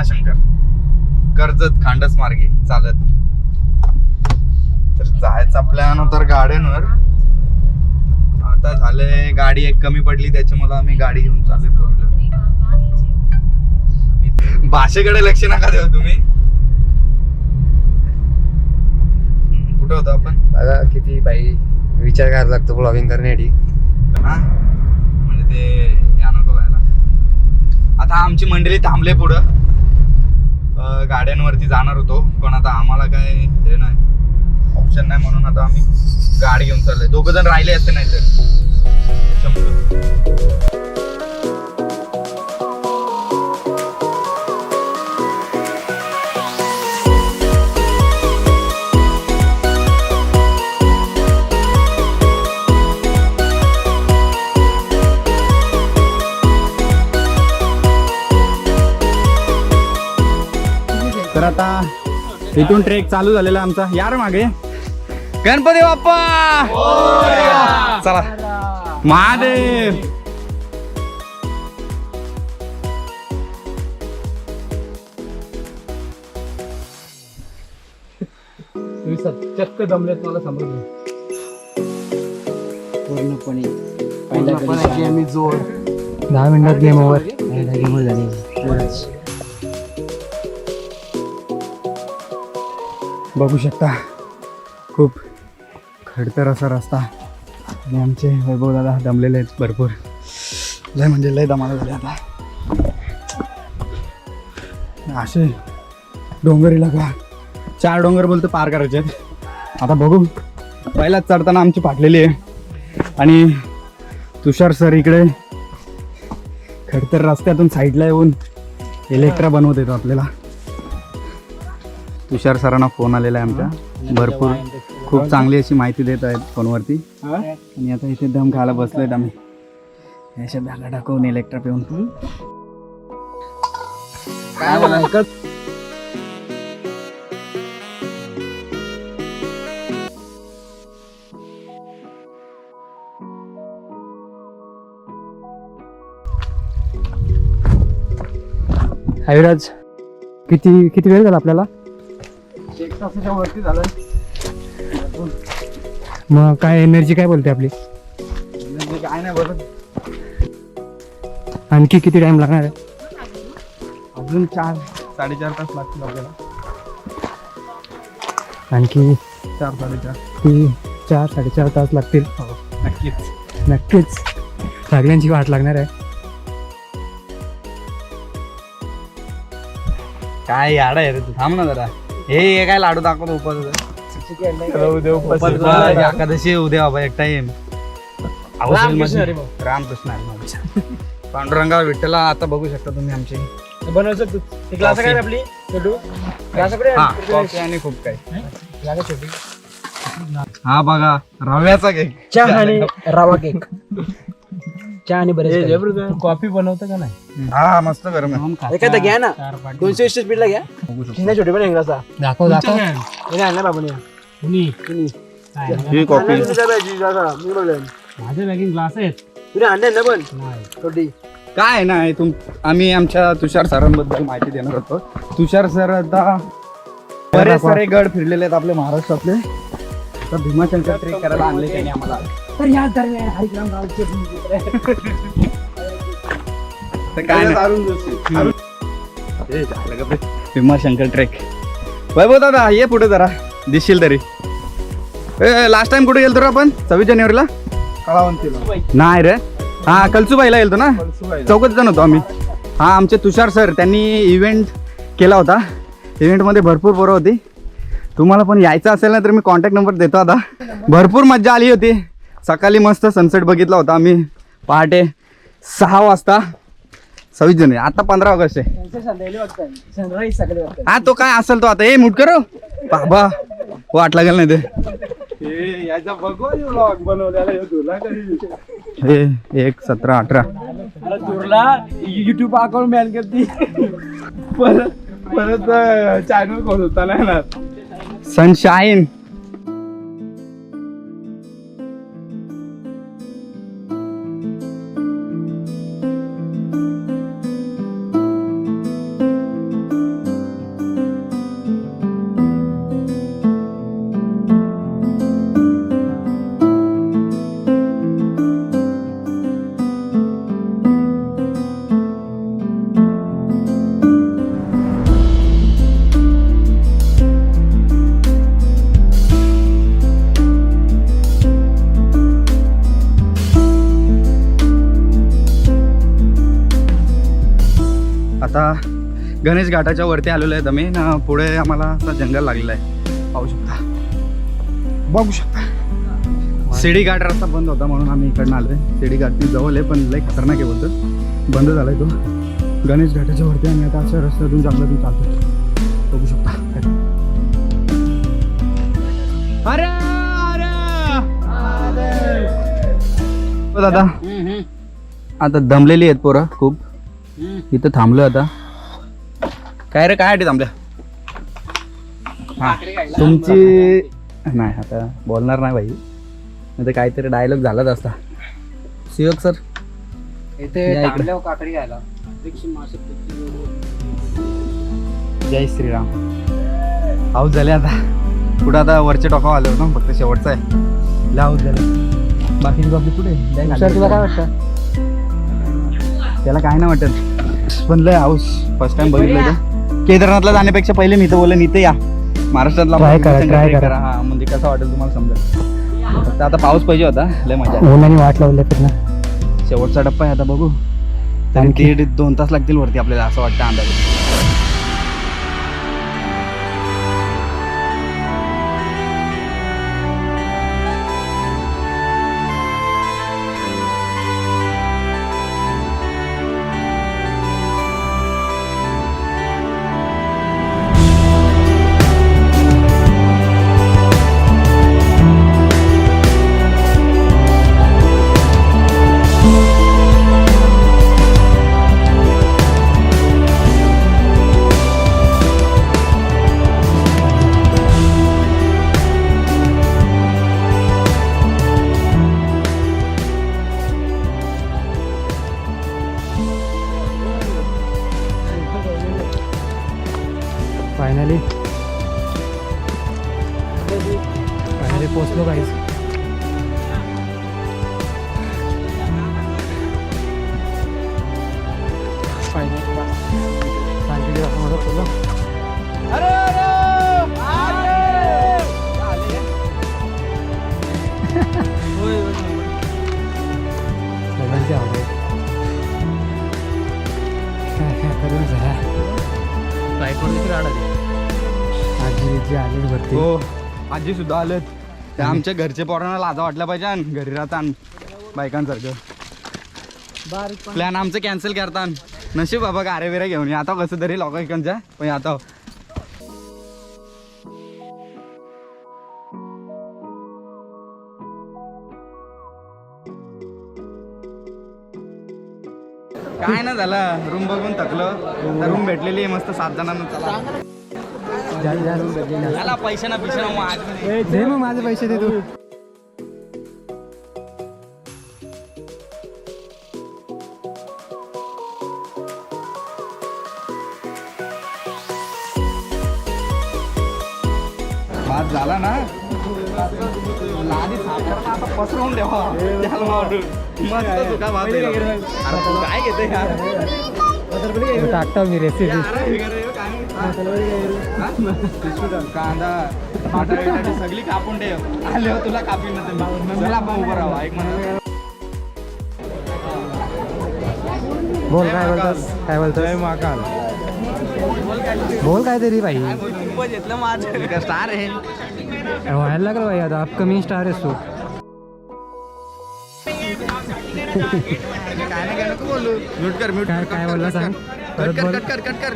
भीमाशंकर कर्जत खांडस मार्गे चालत. तर जायचा प्लॅन होता गाड्यांवर. आता झालंय गाडी एक कमी पडली त्याच्यामुळे आम्ही गाडी घेऊन चाललोय फोर व्हीलर. भाषेकडे लक्ष नका देऊ तुम्ही. कुठे होतो आपण? बघा किती बाई विचार करायला लागतो ब्लॉगिंग करण्यासाठी. हा म्हणजे ते या नको व्हायला. आता आमची मंडळी थांबले पुढं. गाड्यांवरती जाणार होतो पण आता आम्हाला काय हे नाही ऑप्शन नाही म्हणून आता आम्ही गाडी घेऊन चाललोय. दोघं जण राहिले असते नाही तर. तर आता इथून ट्रेक चालू झालेला आमचा. यार मागे गणपती बाप्पा चला महादेव. तुम्ही चक्क दमलेत मला समजलं पूर्णपणे. आम्ही जोर 10 मिनिटात गेम ओव्हर झाली. बघू शकता खूप खडतर असा रस्ता आणि आमचे वैभव दादा दमलेले आहेत भरपूर. लय म्हणजे लय दमाला झाले आता. असे डोंगर इलाका 4 डोंगर बोलतो पार करायचे आहेत. आता बघू. पहिलाच चढताना आमची फाटलेली आहे आणि तुषार सर इकडे खडतर रस्त्यातून साईडला येऊन इलेक्ट्रा बनवत येतो आपल्याला. तुषार सरांना फोन आलेला आहे आमच्या. भरपूर खूप चांगली अशी माहिती देत आहेत फोनवरती. आणि आता इथे दम खायला बसलोय आम्ही. अशा बॅगा टाकून इलेक्ट्रा पिऊन. काय बोलायचं हायराज किती वेळ झाला आपल्याला? 1 तासाच्या वरती झालं. मग काय एनर्जी काय बोलते आपली? म्हणजे काय नाही बोलत. आणखी किती टाइम लागणार आहे? अजून 4-4.5 तास लागतील आपल्याला. आणखी 4-4.5 4-4.5 तास लागतील. नक्कीच. नक्कीच सगळ्यांची वाट लागणार आहे. काय याड आहे रे तू. थांब ना जरा. हे काय लाडू दाखवतो उपास. एकादशी उद्या बाबा एक टाइम. रामकृष्ण हरी. पांडुरंगा विठ्ठला. आता बघू शकता तुम्ही आमची बनवायचं ग्लास काय आपली छोटू ग्लासाकडे कॉफी आणि खूप काही. हा बघा रव्याचा केक. चहा आणि रवा केक. चहा आणि बरेच कॉफी बनवतं का नाही? हा मस्त गरम आहे. एखादा घ्या ना 220 स्पीडला घ्या. चिन्ह छोटे पण ग्लासा दाखव हे नाही ना बाबा ही कॉफी माझ्या बॅगिंग ग्लास आहेत. तुला आणले ना पण छोटी काय नाही. आम्ही आमच्या तुषार सरांबद्दल माहिती देणार होतो. तुषार सर आता बरेच सारे गड फिरलेले आहेत आपले महाराष्ट्रातले. तर भीमाशंकर ट्रेक करायला आणले त्यांनी आम्हाला. तर या दरम्यान हरिग्राम गावचे तर काय भीमाशंकर ट्रेक. वैभव दादा ये पुढे जरा दिसशील तरी. लास्ट टाइम कुठे गेलतो रे आपण? 26 जानेवारीला नाही रे. हा कलसुबाईला गेलतो ना. 4 जण होतो आम्ही. हा आमचे तुषार सर त्यांनी इव्हेंट केला होता. इव्हेंटमध्ये भरपूर पोरं होती. तुम्हाला पण यायचं असेल ना तर मी कॉन्टॅक्ट नंबर देतो. आता भरपूर मज्जा आली होती. सकाळी मस्त सनसेट बघितला होता आम्ही पहाटे 6 वाजता. 26 जानेवारी. आता 15 ऑगस्ट आहे. हा तो काय असेल तो आता. ए मुट करो बाबा वाट लागेल नाही ते. हे 1 17 18 तुरला युट्यूब अकाउंट बॅन करते. परत चॅनल खोलता नाही ना. सनशाईन गणेश घाटाच्या वरती आलेलो आहेत आम्ही ना. पुढे आम्हाला असं जंगल लागलेलं आहे, पाहू शकता, बघू शकता. शिडी घाट रस्ता बंद होता म्हणून आम्ही इकडनं आलोय. शिडी घाट ती जवळ आहे पण लई खतरनाक आहे बोलतो, बंद झालाय तो. गणेश घाटाच्या वरती आणि आता अशा रस्त्यातून जंगलातून चालतो, बघू शकता. अरे दादा आता दमलेली आहेत पोरं खूप. इथं थांबलो आता. काय रे, काय थांबल्या? हा तुमची नाही आता बोलणार नाही भाई, आता काहीतरी डायलॉग झालाच असता. शिवक सर इथे या इकडे. थांबल्यावर काकडी घ्यायला. जय श्रीराम. हाऊस झाले आता. पुढं आता वरचे टोकाव आलो ना, फक्त शेवटचा आहे. हाऊस झाले. बाकी बाकी पुढे सर तुला काय वाटतं? त्याला काय नाही वाटत, पण लय हाऊस. फर्स्ट टाइम बघितलं इथं. केदारनाथला जाण्यापेक्षा पहिले मी तर बोलले इथे या, महाराष्ट्रातला ट्राय करा. हा म्हणजे कसं वाटेल तुम्हाला समजेल. फक्त आता पाऊस पाहिजे होता, लय मजा. ओलाने वाट लावले तर ना. शेवटचा टप्पा आहे आता, बघू. तरी 1-2 तास लागतील वरती आपल्याला, असं वाटतं अंदाजे. फायनली पोचलो गाईस. शांती मध्ये पोचलो. सगळ्यांची आवड करून झाला. आजी आली वरती. हो आजी सुद्धा आलेत. त्या आमच्या घरचे पोरांना लाजा वाटल्या पाहिजे आणि घरी राहतान बायकांसारखं. प्लॅन आमचं कॅन्सल करतान. नशीब बाबा गारे बिरे घेऊन ये आता कसं तरी लोकांच्या. पण आता काय ना झालं, रूम बघून थकलं. रूम भेटलेली आहे मस्त 7 जणांना. चला पैसे ना पिशे ना दे मग माझे पैसे दे तू. भात झाला ना, आधी साखर आता पसरवून ठेवा. मस्त तुका भात आहे. अरे तू काय घेते यार? टाकता मी रेसिपी. कांदा बटाटे सगळी कापून ठेव. आले तुला कापी नसेल. चला आपण उभं राहा एक म्हणा. बोल काय बोलतोस, काय बोलतोय? बोल काय तरी भाई. स्टार आहे. व्हायला लागलं भाई, आता अपकमिंग स्टार आहेस तू. काय नाही काय नको बोलू. म्यूट कर म्यूट. काय काय बोलला सांग परत बोल. कट कर.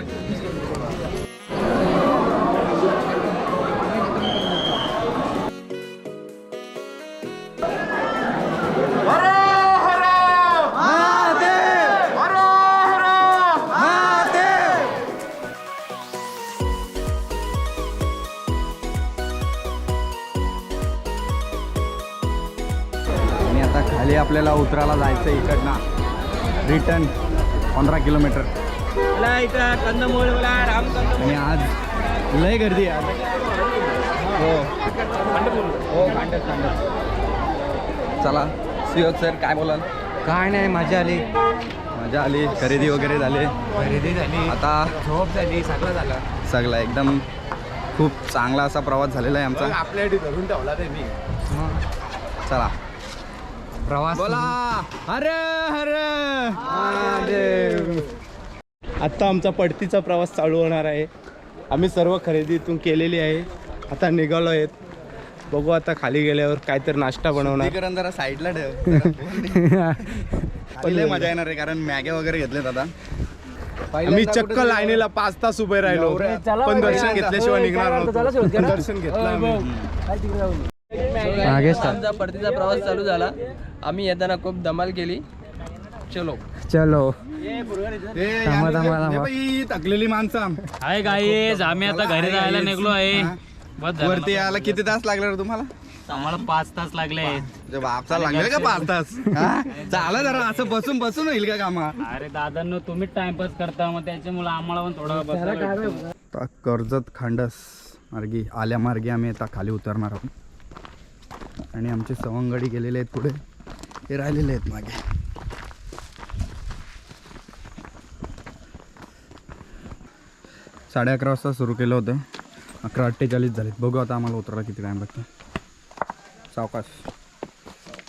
आणि आता खाली आपल्याला उतरायला जायचं इकडनं. Return 15 kilometre. आणि आज लय गर्दी आहे आज. हो चला शिवक सर काय बोलाल? काय नाही, मजा आली. मजा आली. खरेदी वगैरे झाली. आता झोप झाली, सगळं झालं. सगळं एकदम खूप चांगला असा प्रवास झालेला आहे आमचा. आपल्यासाठी धरून ठेवला ते मी. चला प्रवास बोला. हर हर महादेव. आत्ता आमचा पडतीचा प्रवास चालू होणार आहे. आम्ही सर्व खरेदी इथून केलेली आहे. आता निघालो आहेत. बघू आता खाली गेल्यावर काहीतरी नाश्ता बनवणार. करण जरा साईडला ठेव. पहिले मजा येणार आहे कारण मॅग्या वगैरे घेतलेत आता. आम्ही चक्क लाईनीला 5 तास उभे राहिलो पण दर्शन घेतल्याशिवाय निघणार नव्हतो. दर्शन घेतलं आमचा परतीचा प्रवास चालू झाला. आम्ही येताना खूप धमाल केली. चलो चलो थकलेली माणसं आहे गाईज, आम्ही आता घरी जायला निघलो आहे. बस झालं. वरती यायला किती तास लागले रे तुम्हाला? आम्हाला 5 तास लागले आहेत. बापचा लागले का 5 तास? चाला जरा असं बसून बसून होईल का कामा? अरे दादांनो, तुम्ही टाइमपास करता, मग त्याच्यामुळे आम्हाला पण थोडं बसायला भेटतं. आता कर्जत खांडस मार्गी आल्या मार्गे आम्ही आता खाली उतरणार आहोत आणि आमचे सवंगडी गेलेले आहेत पुढे, हे राहिलेले आहेत मागे. साडे 11 वाजता सुरू केलं होतं, 11:48 झालेत. बघू आता आम्हाला उतरायला किती टाईम लागतो. सावकाश,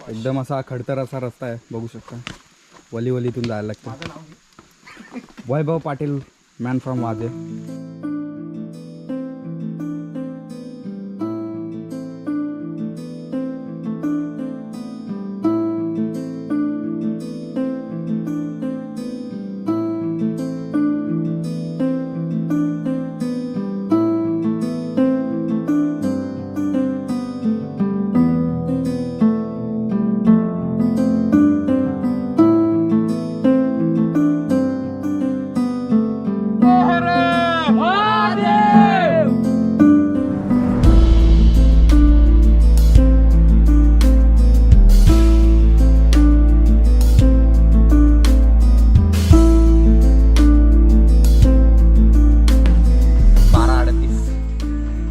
एकदम असा खडतर असा रस्ता आहे, बघू शकता. वलीतून जायला लागतं. वैभव पाटील, मॅन फ्रॉम वाजे.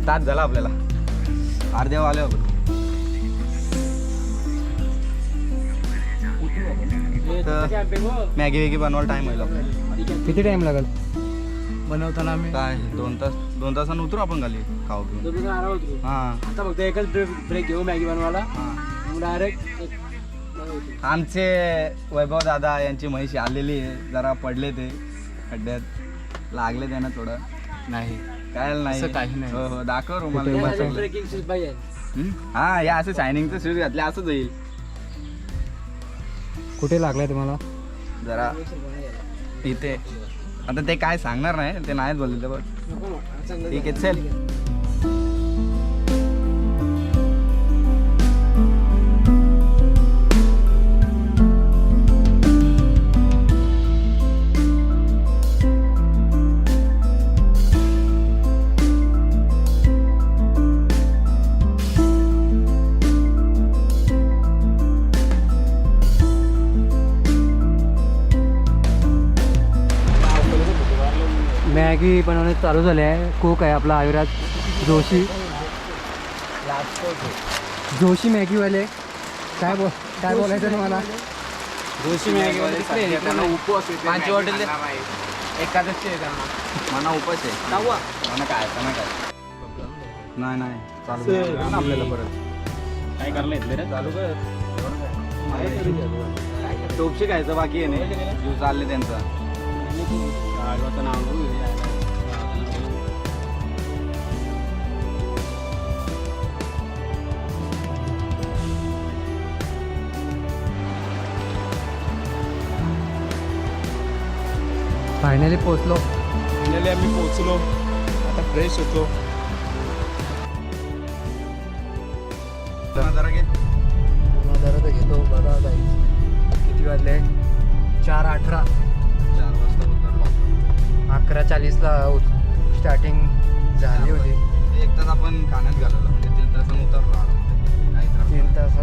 तास झाला आपल्याला, अर्ध्या आले होते. मॅगी वेगी बनवायला टाइम होईल आपल्याला. किती टाइम लागेल बनवताना आम्ही काय 2 तासानं उतरू आपण खाली खाऊ पिऊन. हा आता फक्त एकच ब्रेक घेऊ मॅगी बनवायला. डायरेक्ट आमचे वैभव दादा यांची म्हैशी आलेली आहे, जरा पडले ते खड्ड्यात, लागले त्यांना थोडं. नाही काय नाही, काही नाही. हो हो दाखव रुमाल. ट्रेकिंग शूज पाहिजे. हा या असं शायनिंगचं शूज घातले असंच येईल. कुठे लागलाय तुम्हाला? जरा इथे आता ते काय सांगणार नाही, ते नाहीच बोलले बघ. ठीक आहे चल. मॅगी बनवणे चालू झाले आहे. कुक आहे आपला आयुराज जोशी. जोशी मॅगीवाले. काय बोलायचं तुम्हाला? जोशी मॅगी पाच हॉटेल एकादशी आहे त्यांना. मना उपास आहे मना काय नाही नाही चालू कर ना आपल्याला परत. काय करलं इथले रे? चालू कर. टोपशी खायचं बाकी आहे नाही, जीव चालले त्यांचा. फायनली पोचलो. फायनली आम्ही पोहोचलो. आता फ्रेश होतो. जरा घे. जरा घेतो बघा गाईस. किती वाजले? 4:18. 4 वाजता उतरलो. 11:40ला स्टार्टिंग झाली होती. 1 तास आपण कानात घालवलं, म्हणजे 3 तासानं उतरलो आरामात. काही त्रास 3 तास